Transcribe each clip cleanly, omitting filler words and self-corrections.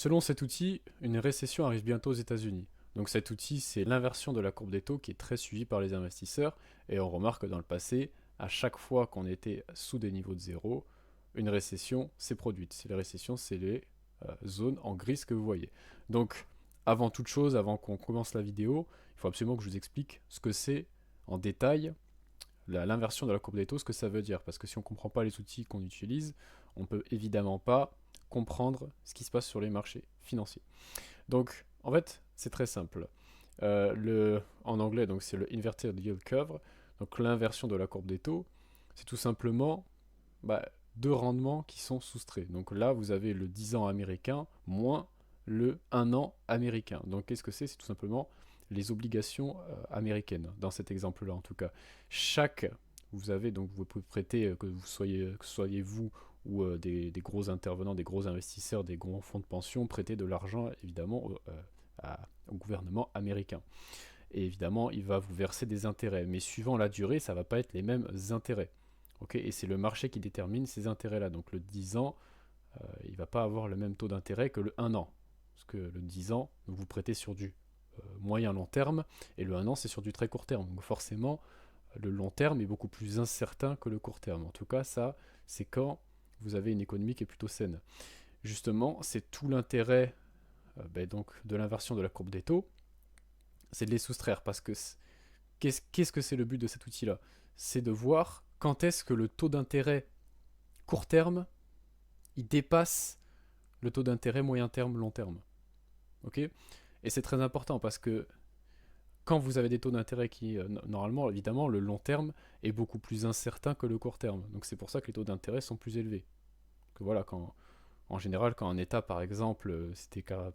Selon cet outil, une récession arrive bientôt aux États-Unis. Donc cet outil, c'est l'inversion de la courbe des taux qui est très suivie par les investisseurs. Et on remarque que dans le passé, à chaque fois qu'on était sous des niveaux de zéro, une récession s'est produite. C'est les récessions, c'est les zones en gris que vous voyez. Donc, avant toute chose, avant qu'on commence la vidéo, il faut absolument que je vous explique ce que c'est en détail l'inversion de la courbe des taux, ce que ça veut dire. Parce que si on ne comprend pas les outils qu'on utilise, on ne peut évidemment pas comprendre ce qui se passe sur les marchés financiers. Donc, en fait, c'est très simple. En anglais, donc c'est le inverted yield curve. Donc, l'inversion de la courbe des taux, c'est tout simplement deux rendements qui sont soustraits. Donc là, vous avez le 10 ans américain moins le 1 an américain. Donc, qu'est-ce que c'est? C'est tout simplement les obligations américaines, dans cet exemple-là en tout cas. Vous avez donc, vous pouvez prêter, que ce soyez vous ou des gros intervenants, des gros investisseurs, des gros fonds de pension, prêter de l'argent évidemment au gouvernement américain. Et évidemment, il va vous verser des intérêts. Mais suivant la durée, ça ne va pas être les mêmes intérêts. Okay, et c'est le marché qui détermine ces intérêts-là. Donc le 10 ans, il ne va pas avoir le même taux d'intérêt que le 1 an. Parce que le 10 ans, vous prêtez sur du moyen long terme, et le 1 an, c'est sur du très court terme. Donc forcément, le long terme est beaucoup plus incertain que le court terme. En tout cas, ça, c'est quand vous avez une économie qui est plutôt saine. Justement, c'est tout l'intérêt donc, de l'inversion de la courbe des taux, c'est de les soustraire. Parce que qu'est-ce que c'est le but de cet outil-là? C'est de voir quand est-ce que le taux d'intérêt court terme, il dépasse le taux d'intérêt moyen terme, long terme. Ok? Et c'est très important parce que quand vous avez des taux d'intérêt qui, normalement, évidemment, le long terme est beaucoup plus incertain que le court terme. Donc c'est pour ça que les taux d'intérêt sont plus élevés. Que voilà, en général, quand un État, par exemple,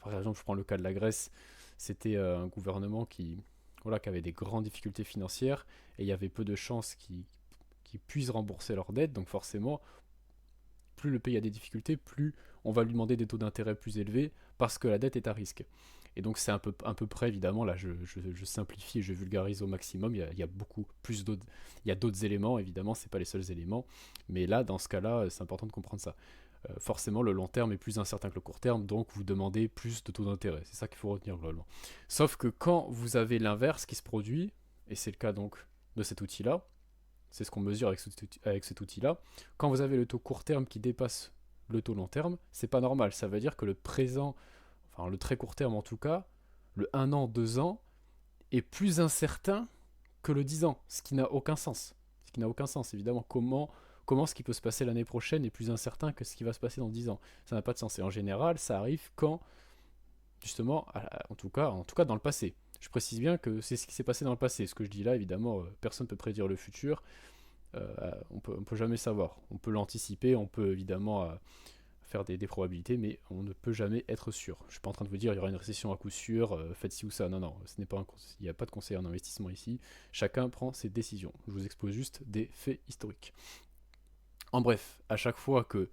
par exemple, je prends le cas de la Grèce, c'était un gouvernement voilà, qui avait des grandes difficultés financières et il y avait peu de chances qu'ils puissent rembourser leurs dettes. Donc forcément, plus le pays a des difficultés, plus on va lui demander des taux d'intérêt plus élevés parce que la dette est à risque. Et donc c'est un peu près, évidemment, là je simplifie et je vulgarise au maximum, il y a beaucoup plus d'autres, il y a d'autres éléments, évidemment, c'est pas les seuls éléments, mais là, dans ce cas-là, c'est important de comprendre ça. Forcément, le long terme est plus incertain que le court terme, donc vous demandez plus de taux d'intérêt, c'est ça qu'il faut retenir globalement. Sauf que quand vous avez l'inverse qui se produit, et c'est le cas donc de cet outil-là, c'est ce qu'on mesure avec cet outil-là. Quand vous avez le taux court terme qui dépasse le taux long terme, c'est pas normal. Ça veut dire que le présent, enfin le très court terme en tout cas, le 1 an, 2 ans, est plus incertain que le 10 ans, ce qui n'a aucun sens. Ce qui n'a aucun sens, évidemment. Comment ce qui peut se passer l'année prochaine est plus incertain que ce qui va se passer dans 10 ans? Ça n'a pas de sens. Et en général, ça arrive quand, justement, en tout cas dans le passé. Je précise bien que c'est ce qui s'est passé dans le passé. Ce que je dis là, évidemment, personne ne peut prédire le futur. On peut jamais savoir. On peut l'anticiper, on peut évidemment faire des probabilités, mais on ne peut jamais être sûr. Je ne suis pas en train de vous dire il y aura une récession à coup sûr, faites ci ou ça. Non, non, ce n'est pas il n'y a pas de conseiller en investissement ici. Chacun prend ses décisions. Je vous expose juste des faits historiques. En bref, à chaque fois que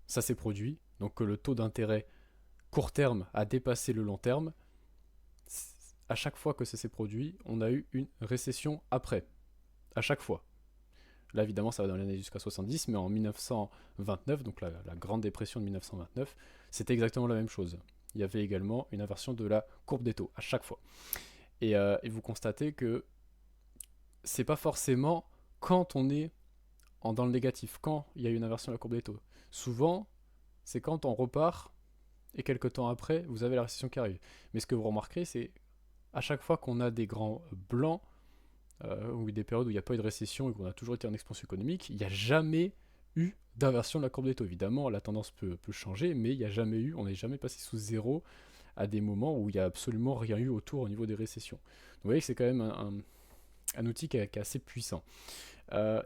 ça s'est produit, donc que le taux d'intérêt court terme a dépassé le long terme, à chaque fois que ça s'est produit, on a eu une récession après. À chaque fois. Là, évidemment, ça va dans l'année jusqu'à 70, mais en 1929, donc la Grande Dépression de 1929, c'était exactement la même chose. Il y avait également une inversion de la courbe des taux à chaque fois. Et vous constatez que c'est pas forcément quand on est dans le négatif, quand il y a une inversion de la courbe des taux. Souvent, c'est quand on repart et quelques temps après, vous avez la récession qui arrive. Mais ce que vous remarquerez, c'est à chaque fois qu'on a des grands blancs, ou des périodes où il n'y a pas eu de récession et qu'on a toujours été en expansion économique, il n'y a jamais eu d'inversion de la courbe des taux. Évidemment, la tendance peut changer, mais il n'y a jamais eu, on n'est jamais passé sous zéro à des moments où il n'y a absolument rien eu autour au niveau des récessions. Donc vous voyez que c'est quand même un outil qui est assez puissant.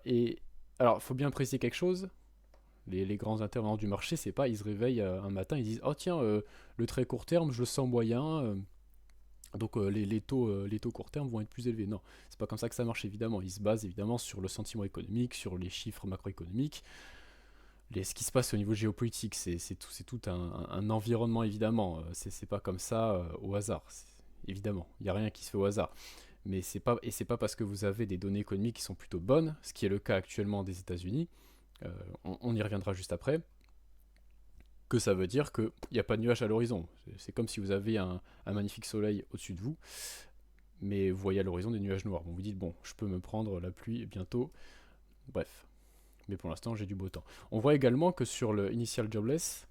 Et alors, il faut bien préciser quelque chose. Les grands intervenants du marché, c'est pas, ils se réveillent un matin, ils disent oh tiens, le très court terme, je le sens moyen, donc les taux court terme vont être plus élevés. Non, c'est pas comme ça que ça marche évidemment. Ils se basent évidemment sur le sentiment économique, sur les chiffres macroéconomiques, ce qui se passe au niveau géopolitique. C'est tout un environnement évidemment. C'est pas comme ça au hasard. Évidemment, il n'y a rien qui se fait au hasard. Mais c'est pas parce que vous avez des données économiques qui sont plutôt bonnes, ce qui est le cas actuellement des États-Unis, on y reviendra juste après, que ça veut dire qu'il n'y a pas de nuages à l'horizon. C'est comme si vous avez un magnifique soleil au-dessus de vous, mais vous voyez à l'horizon des nuages noirs. Bon, vous dites, bon, je peux me prendre la pluie bientôt. Bref. Mais pour l'instant, j'ai du beau temps. On voit également que sur le Initial Jobless,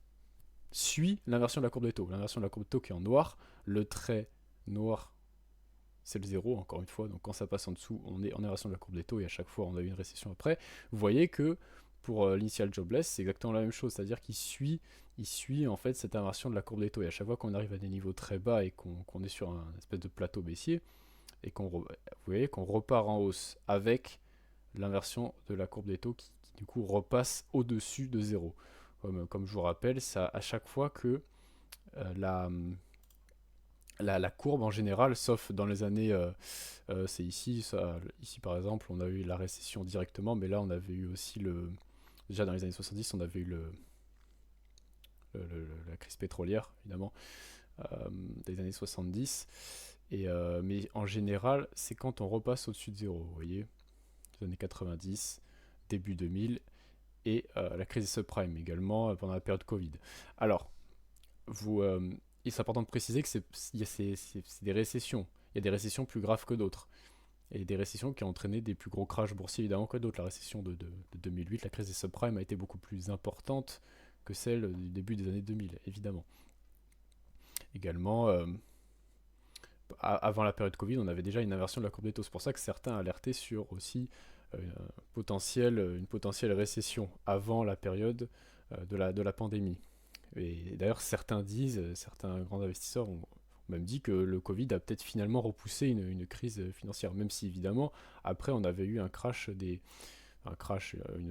suit l'inversion de la courbe des taux. L'inversion de la courbe des taux qui est en noir, le trait noir, c'est le 0, encore une fois. Donc quand ça passe en dessous, on est en inversion de la courbe des taux et à chaque fois, on a eu une récession après. Vous voyez que pour l'Initial Jobless, c'est exactement la même chose. C'est-à-dire qu'il suit en fait cette inversion de la courbe des taux. Et à chaque fois qu'on arrive à des niveaux très bas et qu'on est sur un espèce de plateau baissier, et vous voyez qu'on repart en hausse avec l'inversion de la courbe des taux qui du coup repasse au-dessus de 0. Comme je vous rappelle, ça à chaque fois que la courbe en général, sauf dans les années, c'est ici, ici par exemple, on a eu la récession directement, mais là on avait eu aussi déjà dans les années 70, on avait eu la crise pétrolière, évidemment, des années 70, mais en général, c'est quand on repasse au-dessus de 0, vous voyez, les années 90, début 2000, et la crise des subprimes également pendant la période Covid. Alors, il est important de préciser que c'est des récessions. Il y a des récessions plus graves que d'autres. Et des récessions qui ont entraîné des plus gros crashs boursiers évidemment que d'autres. La récession de 2008, la crise des subprimes a été beaucoup plus importante que celle du début des années 2000, évidemment. Également, avant la période Covid, on avait déjà une inversion de la courbe des taux. C'est pour ça que certains alertaient sur aussi une potentielle récession avant la période de la pandémie. Et d'ailleurs, certains grands investisseurs ont même dit que le Covid a peut-être finalement repoussé une crise financière, même si évidemment, après, on avait eu une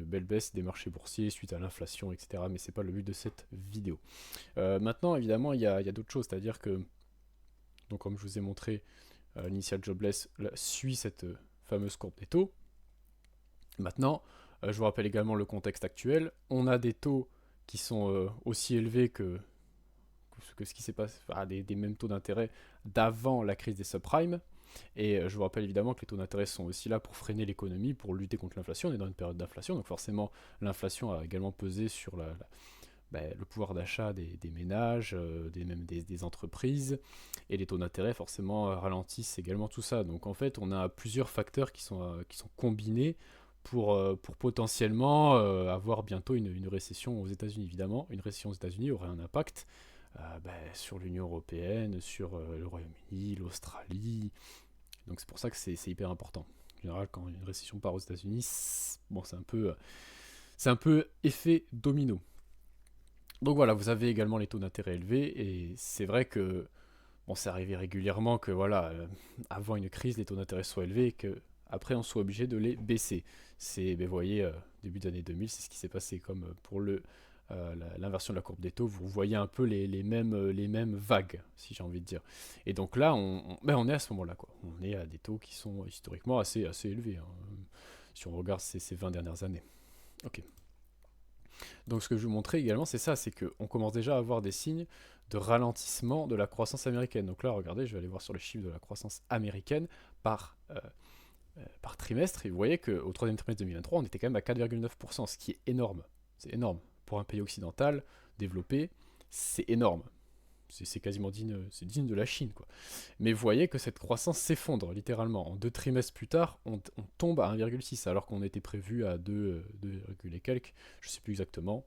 belle baisse des marchés boursiers suite à l'inflation, etc. Mais c'est pas le but de cette vidéo. Maintenant, évidemment, il y a d'autres choses, c'est-à-dire que, donc comme je vous ai montré, l'Initial Jobless suit cette fameuse courbe des taux. Maintenant, je vous rappelle également le contexte actuel. On a des taux qui sont aussi élevés que ce qui s'est passé, des mêmes taux d'intérêt d'avant la crise des subprimes. Et je vous rappelle évidemment que les taux d'intérêt sont aussi là pour freiner l'économie, pour lutter contre l'inflation. On est dans une période d'inflation, donc forcément l'inflation a également pesé sur le pouvoir d'achat des ménages, des entreprises, et les taux d'intérêt forcément ralentissent également tout ça. Donc en fait, on a plusieurs facteurs qui sont combinés pour potentiellement avoir bientôt une récession aux États-Unis. Évidemment, une récession aux États-Unis aurait un impact sur l'Union européenne, sur le Royaume-Uni, l'Australie. Donc c'est pour ça que c'est hyper important. En général, quand une récession part aux États-Unis, c'est un peu effet domino. Donc voilà, vous avez également les taux d'intérêt élevés, et c'est vrai que c'est arrivé régulièrement que avant une crise, les taux d'intérêt soient élevés et que après on soit obligé de les baisser. Vous voyez, début des années 2000, c'est ce qui s'est passé. Comme pour l'inversion de la courbe des taux, vous voyez un peu les mêmes vagues, si j'ai envie de dire. Et donc là, on est à ce moment-là, quoi. On est à des taux qui sont historiquement assez élevés, hein, si on regarde ces 20 dernières années. Ok. Donc ce que je vous montrais également, c'est ça, c'est qu'on commence déjà à avoir des signes de ralentissement de la croissance américaine. Donc là, regardez, je vais aller voir sur les chiffres de la croissance américaine par trimestre, et vous voyez qu'au troisième trimestre 2023, on était quand même à 4,9%, ce qui est énorme. C'est énorme. Pour un pays occidental développé, c'est énorme. C'est quasiment digne de la Chine, quoi. Mais vous voyez que cette croissance s'effondre, littéralement. En 2 trimestres plus tard, on tombe à 1,6, alors qu'on était prévu à 2, et quelques, je ne sais plus exactement.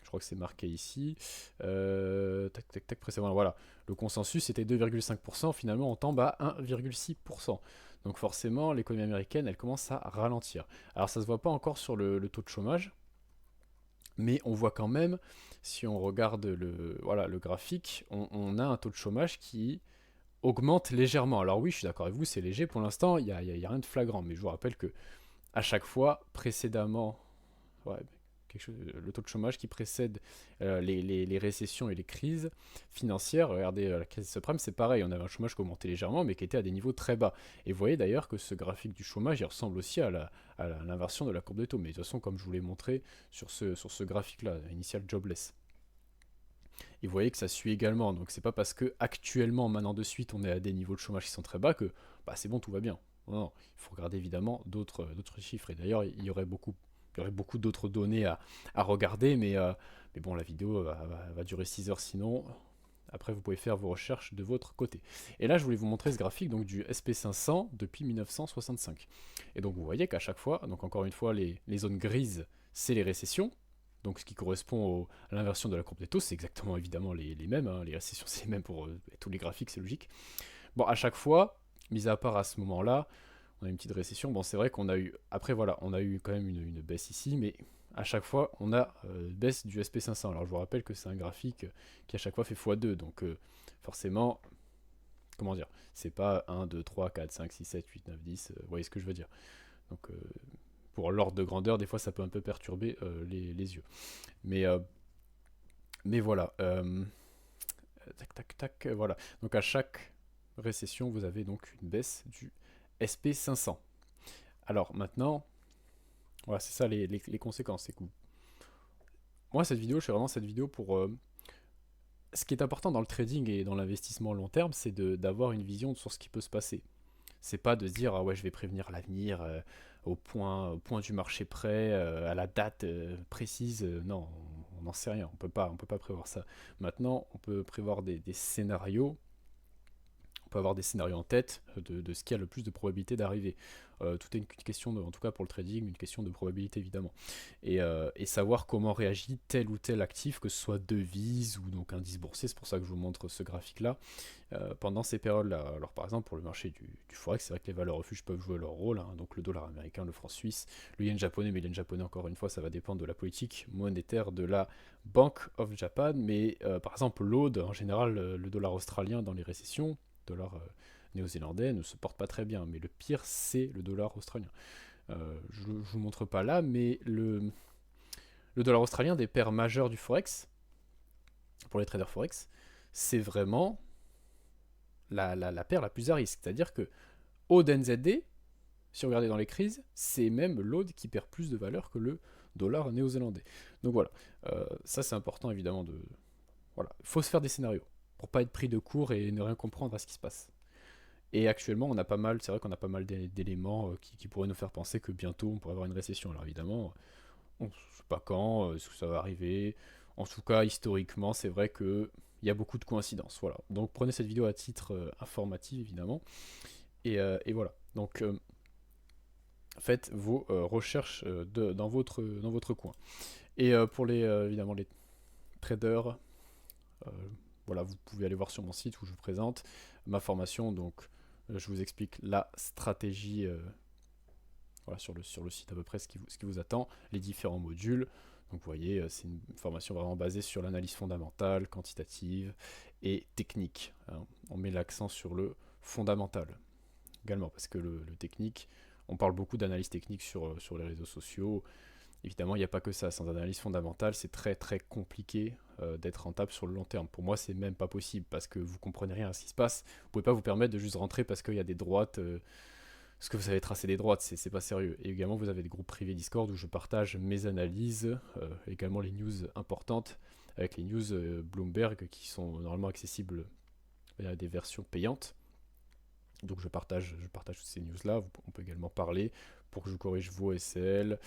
Je crois que c'est marqué ici. Précédemment, voilà. Le consensus était 2,5%, finalement on tombe à 1,6%. Donc forcément, l'économie américaine, elle commence à ralentir. Alors ça ne se voit pas encore sur le taux de chômage, mais on voit quand même, si on regarde le graphique, on a un taux de chômage qui augmente légèrement. Alors oui, je suis d'accord avec vous, c'est léger pour l'instant, il n'y a rien de flagrant, mais je vous rappelle que à chaque fois, précédemment, le taux de chômage qui précède les récessions et les crises financières, regardez la crise subprime, c'est pareil, on avait un chômage qui augmentait légèrement, mais qui était à des niveaux très bas. Et vous voyez d'ailleurs que ce graphique du chômage, il ressemble aussi à l'inversion de la courbe des taux, mais de toute façon, comme je vous l'ai montré sur ce graphique-là, Initial Jobless. Et vous voyez que ça suit également, donc c'est pas parce que actuellement, maintenant de suite, on est à des niveaux de chômage qui sont très bas que c'est bon, tout va bien. Non, il faut regarder évidemment d'autres chiffres, et d'ailleurs, il y aurait beaucoup d'autres données à regarder, mais Mais bon, la vidéo va durer 6 heures sinon. Après, vous pouvez faire vos recherches de votre côté. Et là, je voulais vous montrer ce graphique donc, du SP500 depuis 1965. Et donc, vous voyez qu'à chaque fois, donc encore une fois, les zones grises, c'est les récessions. Donc, ce qui correspond à l'inversion de la courbe des taux, c'est exactement évidemment les mêmes. Hein. Les récessions, c'est les mêmes pour tous les graphiques, c'est logique. Bon, à chaque fois, mis à part à ce moment-là, on a une petite récession. Bon, c'est vrai qu'on a eu... Après, voilà, on a eu quand même une baisse ici, mais à chaque fois, on a baisse du SP500. Alors, je vous rappelle que c'est un graphique qui à chaque fois fait x2, donc forcément, comment dire, c'est pas 1, 2, 3, 4, 5, 6, 7, 8, 9, 10, vous voyez ce que je veux dire. Donc, pour l'ordre de grandeur, des fois, ça peut un peu perturber les yeux. Mais voilà, tac, tac, tac, voilà. Donc, à chaque récession, vous avez donc une baisse du SP500. Alors, maintenant... Voilà, c'est ça les conséquences. C'est cool. Moi, cette vidéo, je fais vraiment cette vidéo pour... ce qui est important dans le trading et dans l'investissement long terme, c'est d'avoir une vision sur ce qui peut se passer. C'est pas de se dire, ah ouais, je vais prévenir l'avenir au point du marché près, à la date précise. Non, on n'en sait rien. On peut pas prévoir ça. Maintenant, on peut prévoir des scénarios. On peut avoir des scénarios en tête de ce qui a le plus de probabilité d'arriver. Tout est une question, en tout cas pour le trading, une question de probabilité évidemment. Et savoir comment réagit tel ou tel actif, que ce soit devise ou donc indice boursier, c'est pour ça que je vous montre ce graphique-là, pendant ces périodes-là. Alors par exemple pour le marché du Forex, c'est vrai que les valeurs refuges peuvent jouer leur rôle, hein, donc le dollar américain, le franc suisse, le yen japonais, mais le yen japonais encore une fois, ça va dépendre de la politique monétaire de la Bank of Japan, mais par exemple l'AUD, en général le dollar australien dans les récessions, dollar néo-zélandais ne se porte pas très bien, mais le pire c'est le dollar australien. Je ne vous montre pas là, mais le dollar australien des paires majeures du Forex, pour les traders Forex, c'est vraiment la paire la plus à risque. C'est-à-dire que AUD NZD, si vous regardez dans les crises, c'est même l'AUD qui perd plus de valeur que le dollar néo-zélandais. Donc voilà, ça c'est important évidemment de... Voilà, il faut se faire des scénarios pour pas être pris de court et ne rien comprendre à ce qui se passe. Et actuellement, on a pas mal, c'est vrai qu'on a pas mal d'éléments qui pourraient nous faire penser que bientôt on pourrait avoir une récession. Alors évidemment, on ne sait pas quand, est-ce que ça va arriver. En tout cas, historiquement, c'est vrai qu'il y a beaucoup de coïncidences. Voilà. Donc prenez cette vidéo à titre informatif, évidemment. Et voilà. Donc faites vos recherches dans votre coin. Et pour évidemment les traders, voilà, vous pouvez aller voir sur mon site où je vous présente ma formation. Donc je vous explique la stratégie voilà, sur le site à peu près ce qui vous attend, les différents modules. Donc vous voyez, c'est une formation vraiment basée sur l'analyse fondamentale, quantitative et technique. Hein. On met l'accent sur le fondamental également, parce que le technique, on parle beaucoup d'analyse technique sur les réseaux sociaux. Évidemment, il n'y a pas que ça. Sans analyse fondamentale, c'est très très compliqué d'être rentable sur le long terme. Pour moi, c'est même pas possible, parce que vous comprenez rien à ce qui se passe. Vous pouvez pas vous permettre de juste rentrer parce qu'il y a des droites... ce que vous avez tracé des droites, c'est pas sérieux. Et également, vous avez des groupes privés Discord où je partage mes analyses, également les news importantes, avec les news Bloomberg qui sont normalement accessibles à des versions payantes. Donc je partage toutes ces news-là. On peut également parler pour que je corrige vos SL.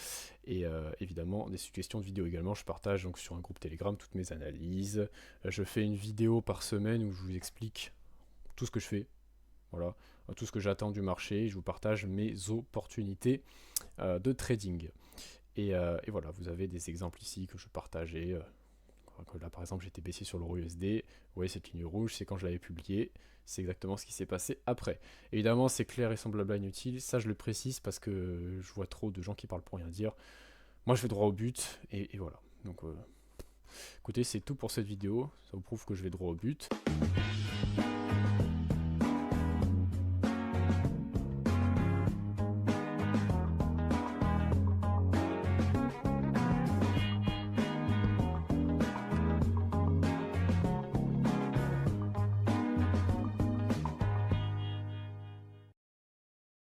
Et évidemment, des suggestions de vidéos également. Je partage donc sur un groupe Telegram toutes mes analyses. Je fais une vidéo par semaine où je vous explique tout ce que je fais. Voilà, tout ce que j'attends du marché, je vous partage mes opportunités de trading. Et voilà, vous avez des exemples ici que je partageais. Là par exemple j'étais baissier sur l'euro USD, vous voyez cette ligne rouge, c'est quand je l'avais publié, c'est exactement ce qui s'est passé après. Évidemment c'est clair et sans blabla inutile, ça je le précise parce que je vois trop de gens qui parlent pour rien dire. Moi je vais droit au but, et voilà. Donc écoutez, c'est tout pour cette vidéo, ça vous prouve que je vais droit au but.